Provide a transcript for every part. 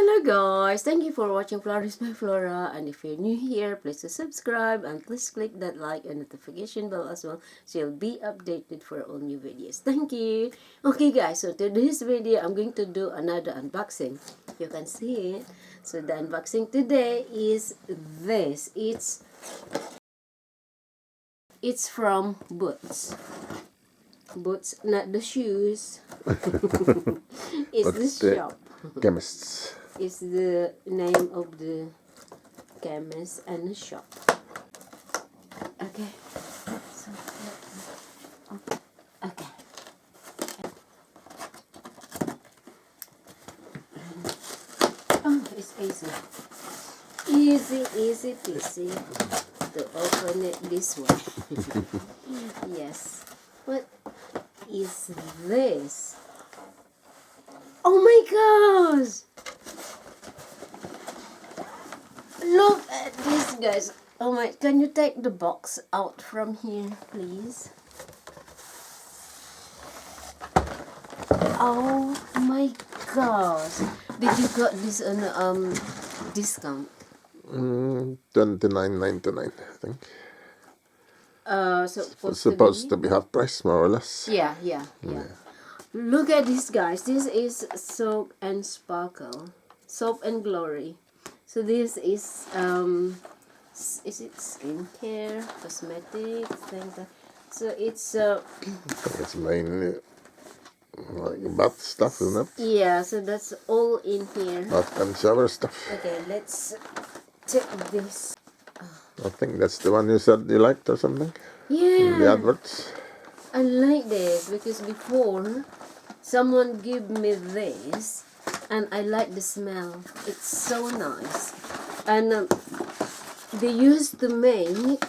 Hello guys, thank you for watching Flourish by Flora, and if you're new here, please subscribe and please click that like and notification bell as well so you'll be updated for all new videos. Thank you. Okay guys, so today's video I'm going to do another unboxing. You can see it. So the unboxing today is this. It's from Boots. Boots, not the shoes. It's the shop. Chemists. Is the name of the chemist and the shop. Okay. So, okay. Oh, it's easy. Easy peasy to open it this way. Yes. What is this? Oh my gosh! Look at this, guys. Oh my, can you take the box out from here, please? Oh my gosh. Did you got this on discount? $29.99, I think. Supposed to be half price, more or less. Yeah. Look at this, guys. This is Soap and Sparkle. Soap and Glory. So this is it skincare, cosmetics, things like. So it's It's mainly like bath stuff, isn't it? yeah, so that's all in here. Bath and shower stuff. Okay, let's check this. I think that's the one you said you liked or something. Yeah, The adverts. I like this because before someone gave me this and I like the smell. It's so nice. And they used to make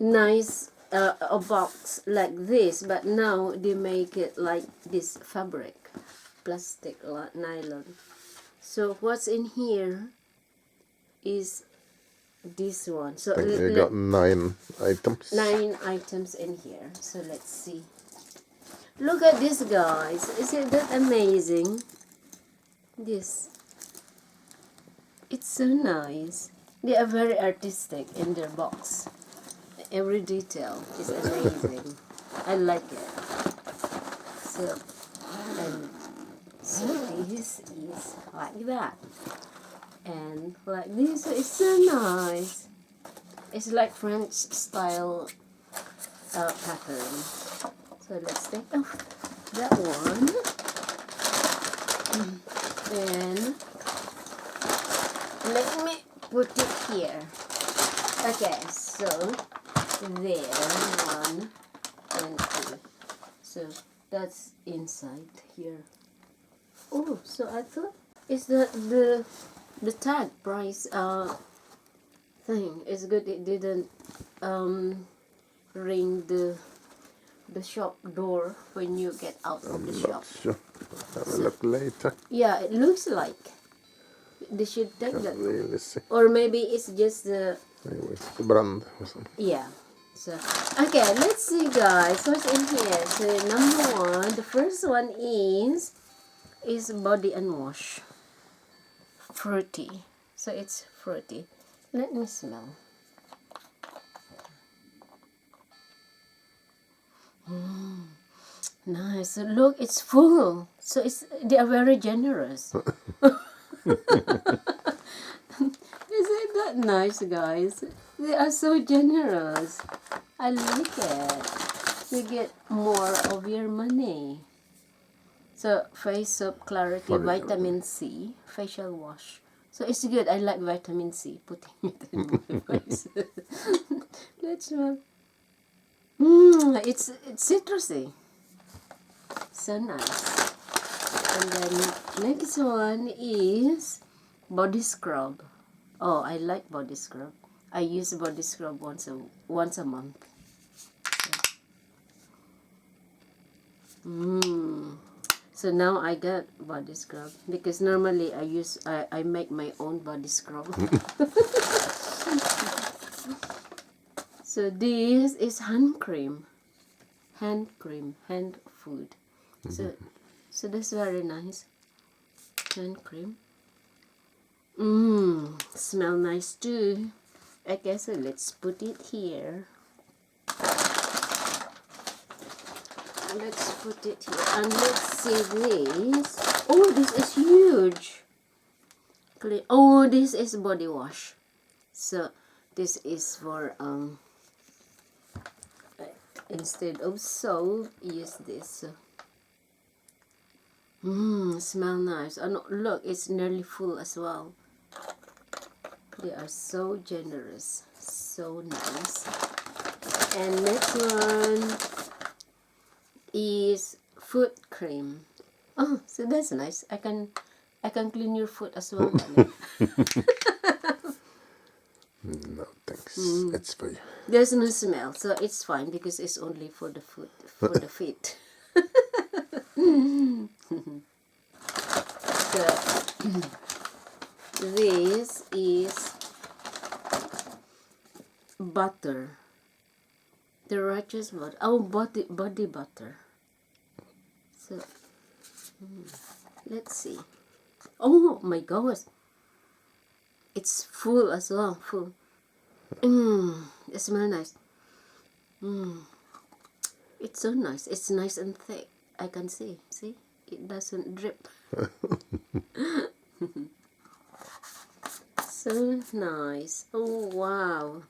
nice a box like this, but now they make it like this fabric, plastic, nylon. So what's in here is this one. So I think you got 9 items. 9 items in here. So let's see. Look at this, guys. Isn't that amazing? This. It's so nice. They are very artistic in their box. Every detail is amazing. I like it. So this is like that. And like this, it's so nice. It's like French style pattern. So let's take off that one. And let me put it here. Okay, so there, 1 and 2. So that's inside here. Oh, so I thought is that the tag price thing is good. It didn't ring the shop door when you get out of the shop. Sure. Have a look later. Yeah, it looks like they should take Can't that. really see. Or maybe it's just the Maybe it's the brand or something. yeah. So okay, let's see, guys, what's in here. So number 1, the first one is body and wash. Fruity. So it's fruity. Let me smell. Nice. So look, it's full. So they are very generous. Isn't that nice, guys? They are so generous. I like it. You get more of your money. So face soap, clarity, vitamin C, facial wash. So it's good. I like vitamin C. Putting it in my face. Let's smell. It's citrusy. So nice. And then next one is body scrub. Oh, I like body scrub. I use body scrub once a month. So now I got body scrub because normally I make my own body scrub. So this is hand cream, hand food. So that's very nice. Hand cream. Smell nice too. Okay, so let's put it here. Let's put it here. And let's see this. Oh, this is huge. Oh, this is body wash. So this is for instead of soap, use this. Smell nice. And look, it's nearly full as well. They are so generous, so nice. And next one is foot cream. Oh, so that's nice. I can clean your foot as well. No, thanks. It's for you. There's no smell, so it's fine because it's only for the foot, for the feet. So this is butter. The righteous butter. Oh, body butter. So let's see. Oh my gosh, it's full as well. Full. It smells nice. It's so nice. It's nice and thick. I can see. See, it doesn't drip. So nice. Oh wow.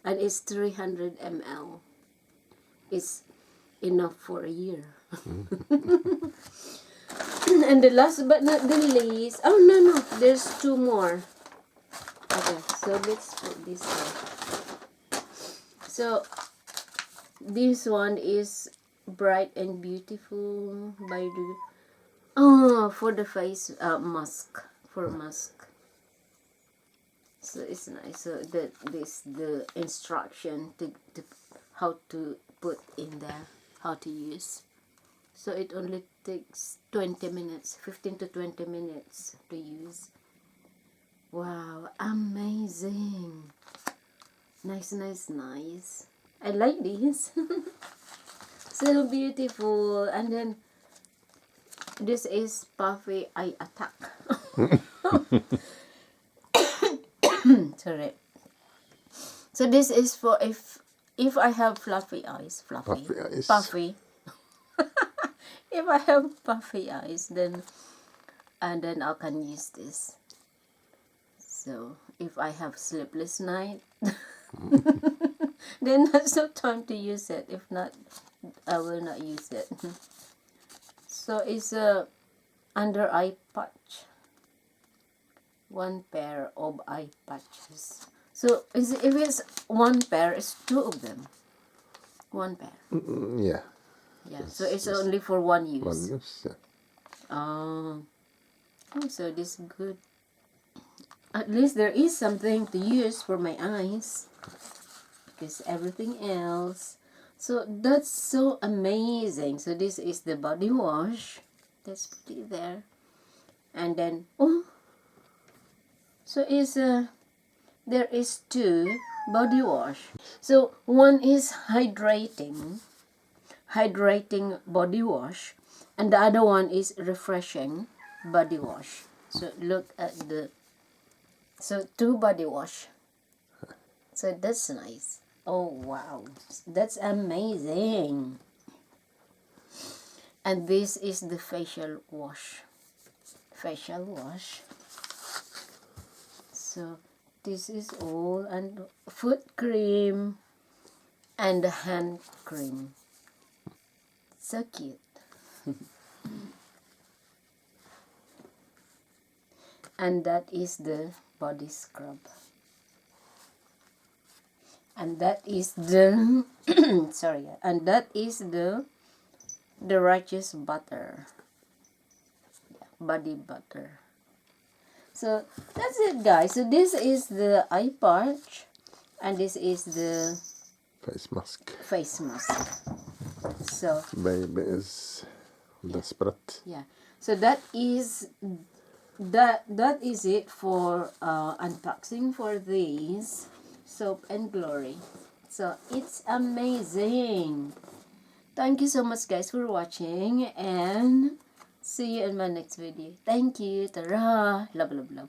And it's 300 ml. It's enough for a year. And the last but not the least, oh no, there's two more. Okay, so let's put this one. So this one is Bright and Beautiful by the for the face mask, for mask. So it's nice. So this the instruction to how to put in there, how to use. So it only takes 20 minutes, 15 to 20 minutes to use. Wow, amazing. Nice. I like this. So beautiful. And then this is Puffy Eye Attack. Sorry. So this is for if I have fluffy eyes, puffy. If I have puffy eyes, then I can use this. So if I have sleepless night, then that's no time to use it. If not, I will not use it. So it's a under eye patch. One pair of eye patches. So if it's one pair, it's two of them. One pair. Yeah. Yeah. So it's only for one use. One use, yeah. Oh, so this is good. At least there is something to use for my eyes. Because everything else. So that's so amazing. So this is the body wash. Let's put it there. And then, so there is two body wash. So one is hydrating body wash, and the other one is refreshing body wash. So look at two body wash. So that's nice. Oh wow, that's amazing. And this is the facial wash. So this is all, and foot cream and the hand cream. So cute. And that is the body scrub. And that is the sorry, and that is the righteous butter. Body butter. So that's it, guys. So this is the eye patch, and this is the Face mask. So Baby is desperate. yeah. So that is it for unboxing for these Soap and Glory. So it's amazing. Thank you so much, guys, for watching, and see you in my next video. Thank you. Tara. Love.